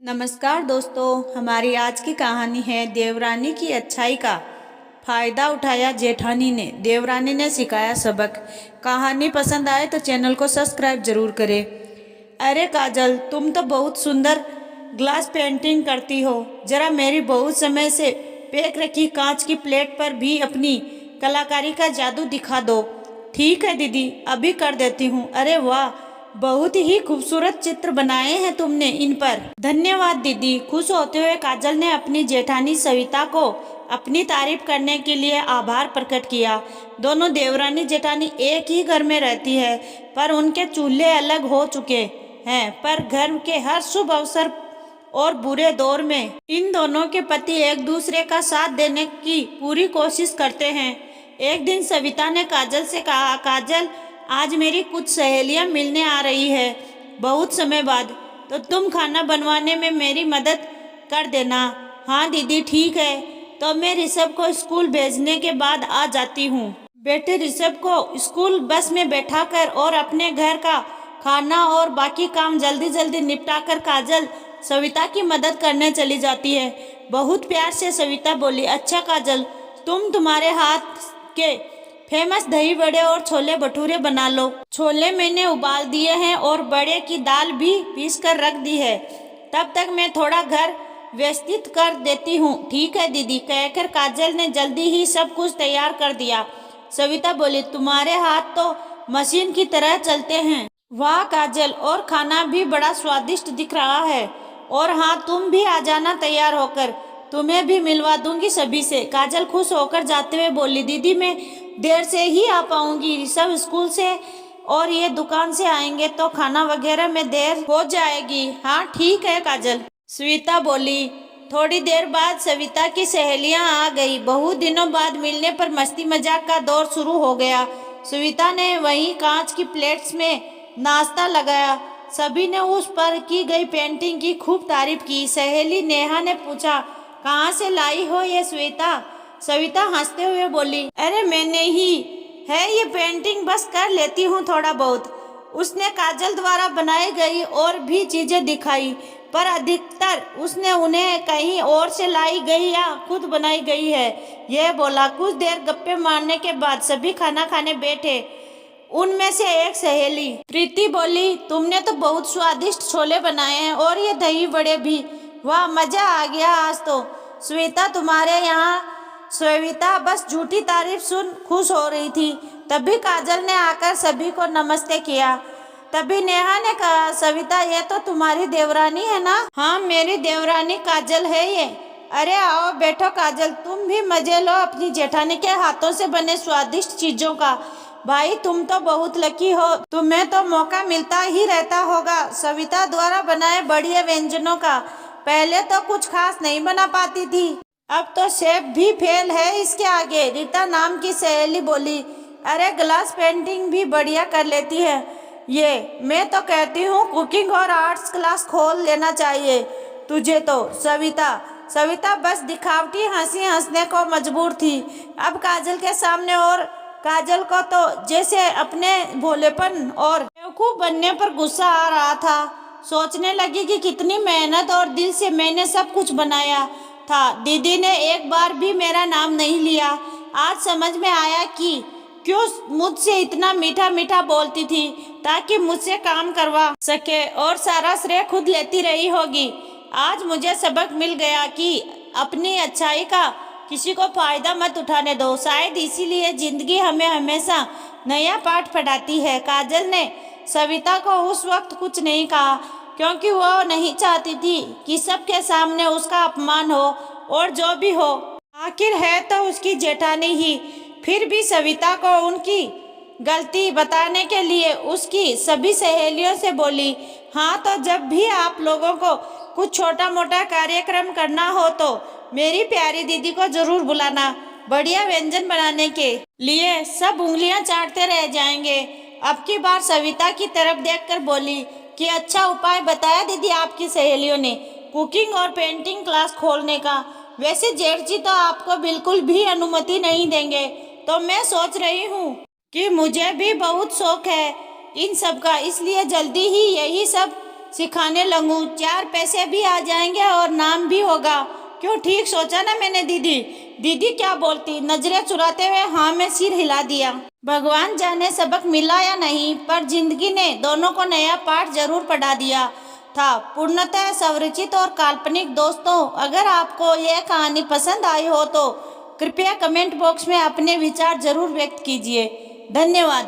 नमस्कार दोस्तों, हमारी आज की कहानी है देवरानी की अच्छाई का फायदा उठाया जेठानी ने। देवरानी ने सिखाया सबक। कहानी पसंद आए तो चैनल को सब्सक्राइब जरूर करें। अरे काजल, तुम तो बहुत सुंदर ग्लास पेंटिंग करती हो। जरा मेरी बहुत समय से पैक रखी कांच की प्लेट पर भी अपनी कलाकारी का जादू दिखा दो। ठीक है दीदी, अभी कर देती हूँ। अरे वाह, बहुत ही खूबसूरत चित्र बनाए हैं तुमने इन पर। धन्यवाद दीदी। खुश होते हुए काजल ने अपनी जेठानी सविता को अपनी तारीफ करने के लिए आभार प्रकट किया। दोनों देवरानी जेठानी एक ही घर में रहती है, पर उनके चूल्हे अलग हो चुके हैं। पर घर के हर शुभ अवसर और बुरे दौर में इन दोनों के पति एक दूसरे का साथ देने की पूरी कोशिश करते हैं। एक दिन सविता ने काजल से कहा, काजल, आज मेरी कुछ सहेलियां मिलने आ रही है बहुत समय बाद, तो तुम खाना बनवाने में मेरी मदद कर देना। हाँ दीदी, ठीक है। तो मैं ऋषभ को स्कूल भेजने के बाद आ जाती हूँ। बेटे ऋषभ को स्कूल बस में बैठाकर और अपने घर का खाना और बाकी काम जल्दी जल्दी निपटाकर काजल सविता की मदद करने चली जाती है। बहुत प्यार से सविता बोली, अच्छा काजल, तुम्हारे हाथ के फेमस दही बड़े और छोले भटूरे बना लो। छोले मैंने उबाल दिए हैं और बड़े की दाल भी पीस कर रख दी है। तब तक मैं थोड़ा घर व्यवस्थित कर देती हूँ। ठीक है दीदी, कहकर काजल ने जल्दी ही सब कुछ तैयार कर दिया। सविता बोली, तुम्हारे हाथ तो मशीन की तरह चलते हैं। वाह काजल, और खाना भी बड़ा स्वादिष्ट दिख रहा है। और हाँ, तुम भी आ जाना तैयार होकर, तुम्हें भी मिलवा दूंगी सभी से। काजल खुश होकर जाते हुए बोली, दीदी मैं देर से ही आ पाऊंगी। ऋषभ स्कूल से और ये दुकान से आएंगे तो खाना वगैरह में देर हो जाएगी। हाँ ठीक है काजल, सविता बोली। थोड़ी देर बाद सविता की सहेलियां आ गई। बहुत दिनों बाद मिलने पर मस्ती मजाक का दौर शुरू हो गया। सविता ने वहीं कांच की प्लेट्स में नाश्ता लगाया। सभी ने उस पर की गई पेंटिंग की खूब तारीफ की। सहेली नेहा ने पूछा, कहाँ से लाई हो ये सविता? सविता हंसते हुए बोली, अरे मैंने ही है ये पेंटिंग, बस कर लेती हूँ थोड़ा बहुत। उसने काजल द्वारा बनाई गई और भी चीजें दिखाई, पर अधिकतर उसने उन्हें कहीं और से लाई गई या खुद बनाई गई है, यह बोला। कुछ देर गप्पे मारने के बाद सभी खाना खाने बैठे। उनमें से एक सहेली प्रीति बोली, तुमने तो बहुत स्वादिष्ट छोले बनाए हैं और ये दही बड़े भी। वाह, मजा आ गया आज तो। श्वेता, तुम्हारे यहाँ? सविता बस झूठी तारीफ सुन खुश हो रही थी। तभी काजल ने आकर सभी को नमस्ते किया। तभी नेहा ने कहा, सविता ये तो तुम्हारी देवरानी है ना? हाँ, मेरी देवरानी काजल है ये। अरे आओ बैठो काजल, तुम भी मजे लो अपनी जेठानी के हाथों से बने स्वादिष्ट चीजों का। भाई तुम तो बहुत लकी हो, तुम्हें तो मौका मिलता ही रहता होगा सविता द्वारा बनाए बढ़िया व्यंजनों का। पहले तो कुछ खास नहीं बना पाती थी, अब तो शेफ भी फेल है इसके आगे। रीता नाम की सहेली बोली, अरे ग्लास पेंटिंग भी बढ़िया कर लेती है ये। मैं तो कहती हूँ कुकिंग और आर्ट्स क्लास खोल लेना चाहिए तुझे तो। सविता बस दिखावटी हंसी हंसने को मजबूर थी अब काजल के सामने। और काजल को तो जैसे अपने भोलेपन और बेवकूफ बनने पर गुस्सा आ रहा था। सोचने लगी कि कितनी मेहनत और दिल से मैंने सब कुछ बनाया था। दीदी ने एक बार भी मेरा नाम नहीं लिया। आज समझ में आया कि क्यों मुझसे इतना मीठा मीठा बोलती थी, ताकि मुझसे काम करवा सके और सारा श्रेय खुद लेती रही होगी। आज मुझे सबक मिल गया कि अपनी अच्छाई का किसी को फायदा मत उठाने दो। शायद इसीलिए जिंदगी हमें हमेशा नया पाठ पढ़ाती है। काजल ने सविता को उस वक्त कुछ नहीं कहा, क्योंकि वो नहीं चाहती थी कि सबके सामने उसका अपमान हो। और जो भी हो, आखिर है तो उसकी जेठानी ही। फिर भी सविता को उनकी गलती बताने के लिए उसकी सभी सहेलियों से बोली, हाँ तो जब भी आप लोगों को कुछ छोटा मोटा कार्यक्रम करना हो तो मेरी प्यारी दीदी को जरूर बुलाना। बढ़िया व्यंजन बनाने के लिए सब उंगलियां चाटते रह जाएंगे। अब की बार सविता की तरफ देखकर बोली कि अच्छा उपाय बताया दीदी आपकी सहेलियों ने, कुकिंग और पेंटिंग क्लास खोलने का। वैसे जेठ जी तो आपको बिल्कुल भी अनुमति नहीं देंगे, तो मैं सोच रही हूँ कि मुझे भी बहुत शौक है इन सब का, इसलिए जल्दी ही यही सब सिखाने लगूं, 4 पैसे भी आ जाएंगे और नाम भी होगा। क्यों, ठीक सोचा ना मैंने दीदी? दीदी क्या बोलती, नजरें चुराते हुए हाँ में सिर हिला दिया। भगवान जाने सबक मिला या नहीं, पर जिंदगी ने दोनों को नया पाठ जरूर पढ़ा दिया था। पूर्णतः स्वरचित और काल्पनिक। दोस्तों, अगर आपको यह कहानी पसंद आई हो तो कृपया कमेंट बॉक्स में अपने विचार जरूर व्यक्त कीजिए। धन्यवाद।